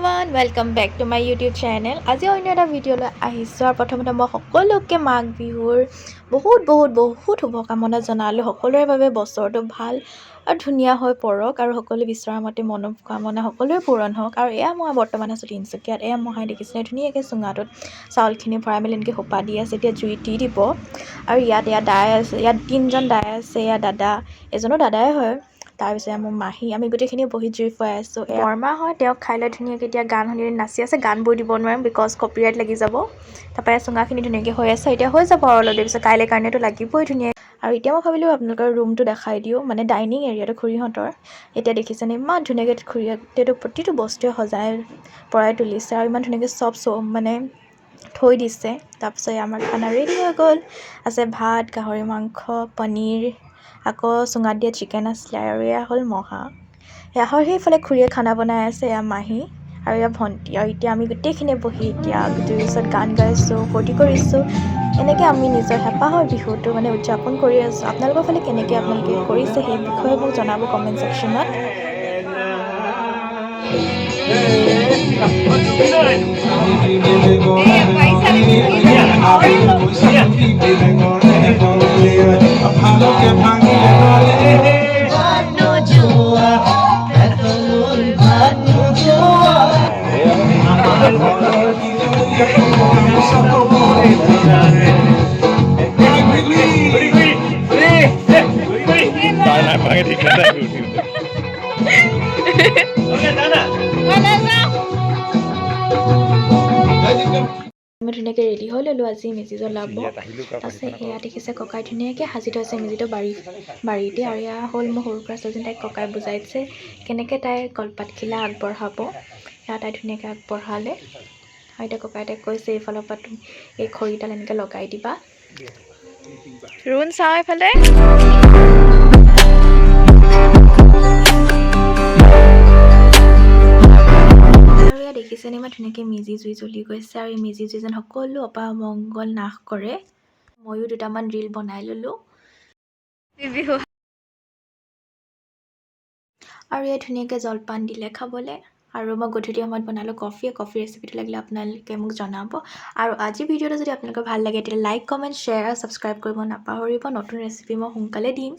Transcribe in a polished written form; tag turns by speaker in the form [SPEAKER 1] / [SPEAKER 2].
[SPEAKER 1] everyone, welcome back to my YouTube channel. আজি অন্য এটা ভিডিঅ'লৈ আহিছোঁ আৰু প্ৰথমতে মই সকলোকে মাঘ বিহুৰ বহুত শুভকামনা জনালোঁ। সকলোৰে বাবে বছৰটো ভাল আৰু ধুনীয়া হৈ পৰক আৰু সকলো বিচৰা মতে মনোকামনা সকলোৰে পূৰণ হওক। আৰু এয়া মই বৰ্তমান আছোঁ তিনিচুকীয়াত। এয়া মহাই দেখিছিলে ধুনীয়াকৈ চুঙাটোত চাউলখিনি ভৰাই মেলি এনেকৈ সোপা দি আছে। এতিয়া জুই দি দিব আৰু ইয়াত দাই আছে, ইয়াত তিনিজন দাই আছে। এয়া দাদা, এজনো দাদাই হয়। তাৰপিছত মোৰ মাহী, আমি গোটেইখিনি বহি জুই ফুৱাই আছোঁ। বৰমা হয়, তেওঁক খাই লৈ ধুনীয়াকৈ এতিয়া গান শুনি নাচি আছে। গানবোৰ দিব নোৱাৰিম বিকজ কপিৰাইট লাগি যাব। তাৰপৰা চুঙাখিনি ধুনীয়াকৈ হৈ আছে, এতিয়া হৈ যাব আৰু অলপ দেৰি পিছত, কাইলৈ কাৰণেতো লাগিবই ধুনীয়া। আৰু এতিয়া মই ভাবিলোঁ আপোনালোকৰ ৰুমটো দেখাই দিওঁ, মানে ডাইনিং এৰিয়াটো খুৰীহঁতৰ। এতিয়া দেখিছেনে ইমান ধুনীয়াকৈ খুৰীহঁতেতো প্ৰতিটো বস্তুৱে সজাই পৰাই তুলিছে আৰু ইমান ধুনীয়াকৈ চব মানে থৈ দিছে। তাৰপিছত আমাৰ খানা ৰেডি হৈ গ'ল। আছে ভাত, গাহৰি মাংস, পনীৰ, আকৌ চুঙাত দিয়া চিকেন আছিলে আৰু এয়া হ'ল মহা। এয়া হ'ল সেইফালে খুৰীয়ে খানা বনাই আছে, এয়া মাহী আৰু এয়া ভণ্টি। আৰু এতিয়া আমি গোটেইখিনিয়ে বহি এতিয়া জুইৰ ওচৰত গান গাইছোঁ, ফূৰ্তি কৰিছোঁ। এনেকৈ আমি নিজৰ হেঁপাহৰ বিহুটো মানে উদযাপন কৰি আছোঁ। আপোনালোকৰ ফালে কেনেকৈ আপোনালোকে কৰিছে সেই বিষয়ে মোক জনাব কমেণ্ট ছেকশ্যনত। আমি ধুনীয়াকৈ ৰেডি হৈ ল'লোঁ। আজি মেজি জ্বলাব। তাৰপিছত এয়া দেখিছে ককাই ধুনীয়াকৈ সাজি থৈছে মেজিটো বাৰীতে। আৰু এয়া হ'ল মোৰ সৰু পৰা ছোৱালীজনী, তাইক ককাই বুজাইছে কেনেকৈ তাই কলপাতখিলা আগবঢ়াব। এয়া তাই ধুনীয়াকৈ আগবঢ়ালে আৰু এতিয়া ককাই তাইক কৈছে এইফালৰ পৰা তুমি এই খৰিডাল এনেকৈ লগাই দিবা। ৰুণ চাওঁ এইফালে। দেখিছেনে মই ধুনীয়াকৈ মেজি জুই জ্বলি গৈছে আৰু এই মেজি জুই যেন সকলো অপামংগল নাশ কৰে। ময়ো দুটামান ৰীল বনাই ল'লোঁ বিহু। আৰু এই ধুনীয়াকৈ জলপান দিলে খাবলৈ। আৰু মই গধূলি সময়ত বনালোঁ কফি ৰেচিপিটো লাগিলে আপোনালোকে মোক জনাব। আৰু আজি ভিডিঅ'টো যদি আপোনালোকৰ ভাল লাগে তেতিয়া লাইক, কমেণ্ট, শ্বেয়াৰ আৰু ছাবস্ক্ৰাইব কৰিব নাপাহৰিব। নতুন ৰেচিপি মই সোনকালে দিম।